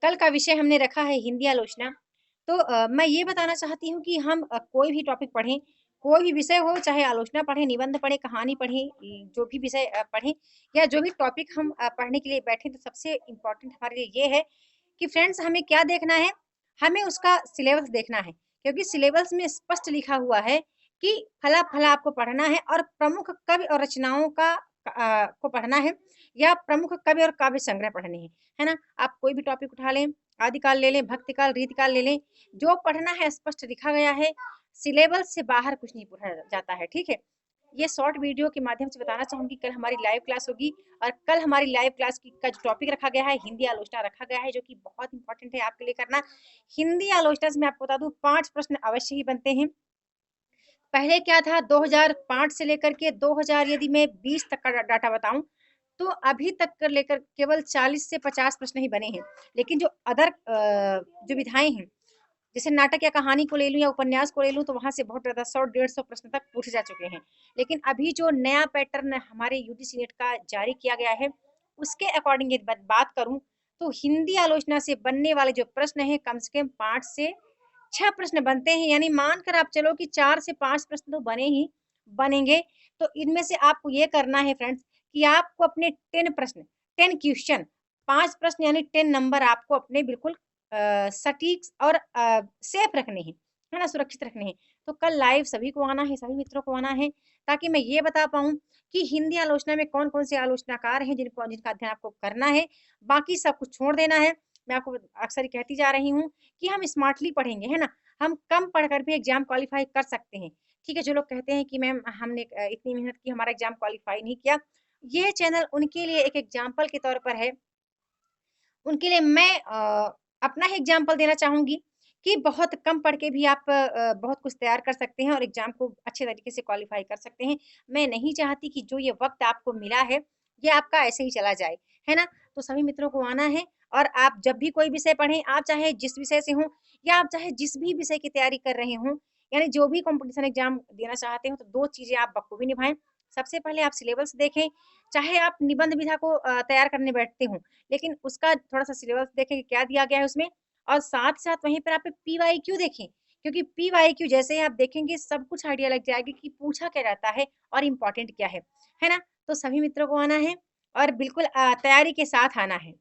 कल का विषय हमने रखा है हिंदी आलोचना। तो मैं ये बताना चाहती हूँ कि हम कोई भी टॉपिक पढ़ें, कोई भी विषय हो, चाहे आलोचना पढ़ें, निबंध पढ़ें, कहानी पढ़ें, जो भी विषय पढ़ें या जो भी टॉपिक हम पढ़ने के लिए बैठें, तो सबसे इम्पोर्टेंट हमारे लिए ये है कि फ्रेंड्स हमें क्या देखना है, हमें उसका सिलेबस देखना है। क्योंकि सिलेबस में स्पष्ट लिखा हुआ है कि फला-फला आपको पढ़ना है और प्रमुख कवि और रचनाओं का को पढ़ना है या प्रमुख कवि और काव्य संग्रह पढ़ने हैं, है ना? आप कोई भी टॉपिक उठा लें, आदिकाल ले लें, भक्तिकाल, रीतिकाल ले लें, जो पढ़ना है स्पष्ट लिखा गया है, सिलेबस से बाहर कुछ नहीं पूछा जाता है, ठीक है? ये शॉर्ट वीडियो के माध्यम से बताना चाहूँगी, कल हमारी लाइव क्लास होगी और कल हमारी लाइव क्लास की का जो टॉपिक रखा गया है, हिंदी आलोचना रखा गया है, जो कि बहुत इंपॉर्टेंट है आपके लिए करना। हिंदी आलोचना से मैं आपको बता दूँ 5 प्रश्न अवश्य ही बनते हैं। पहले क्या था 2005 से लेकर के 2000 यदि मैं 20 तक का डाटा बताऊँ, तो अभी तक कर लेकर केवल 40 से 50 प्रश्न ही बने हैं। लेकिन जो अदर जो विधाएँ हैं, जैसे नाटक या कहानी को ले लूँ या उपन्यास को ले लूँ, तो वहाँ से बहुत ज़्यादा 100 डेढ़ 100 प्रश्न तक पूछे जा चुके हैं। लेकिन अभी जो नया पैटर्न हमारे यूजीसी नेट का जारी किया गया है, उसके अकॉर्डिंग यदि बात करूँ, तो हिंदी आलोचना से बनने वाले जो प्रश्न हैं, कम से कम 5 से 6 प्रश्न बनते हैं, यानी मान कर आप चलो कि 4 से 5 प्रश्न तो बने ही बनेंगे। तो इनमें से आपको ये करना है फ्रेंड्स कि आपको अपने 10 प्रश्न, 10 क्वेश्चन, 5 प्रश्न यानी 10 नंबर आपको अपने बिल्कुल सटीक और सेफ रखने हैं, है ना? सुरक्षित रखने हैं। तो कल लाइव सभी को आना है, सभी मित्रों को आना है, ताकि मैं ये बता पाऊँ कि हिंदी आलोचना में कौन-कौन से आलोचनाकार हैं जिनका अध्ययन आपको करना है, बाकी सब कुछ छोड़ देना है। मैं आपको अक्सर ही कहती जा रही हूँ कि हम स्मार्टली पढ़ेंगे, है ना? हम कम पढ़कर भी एग्ज़ाम क्वालीफ़ाई कर सकते हैं। ठीक है, जो लोग कहते हैं कि मैम हमने इतनी मेहनत की, हमारा एग्ज़ाम क्वालीफ़ाई नहीं किया, ये चैनल उनके लिए एक एग्ज़ाम्पल के तौर पर है। उनके लिए मैं अपना ही एग्ज़ाम्पल देना चाहूँगी कि बहुत कम पढ़ के भी आप बहुत कुछ तैयार कर सकते हैं और एग्ज़ाम को अच्छे तरीके से क्वालीफ़ाई कर सकते हैं। मैं नहीं चाहती कि जो ये वक़्त आपको मिला है, ये आपका ऐसे ही चला जाए, है ना? तो सभी मित्रों को आना है और आप जब भी कोई विषय पढ़ें, आप चाहे जिस विषय से हों या आप चाहे जिस भी विषय की तैयारी कर रहे हों, यानी जो भी कॉम्पिटिशन एग्ज़ाम देना चाहते हो, तो 2 चीज़ें आप बखूबी निभाएँ। सबसे पहले आप सिलेबस देखें, चाहे आप निबंध विधा को तैयार करने बैठते हों, लेकिन उसका थोड़ा-सा सिलेबस देखें कि क्या दिया गया है उसमें और साथ-साथ वहीं पर आप पीवाईक्यू देखें, क्योंकि पीवाईक्यू जैसे ही आप देखेंगे सब कुछ आइडिया लग जाएगा कि पूछा क्या जाता है और इम्पोर्टेंट क्या है ना? तो सभी मित्रों को आना है और बिल्कुल तैयारी के साथ आना है।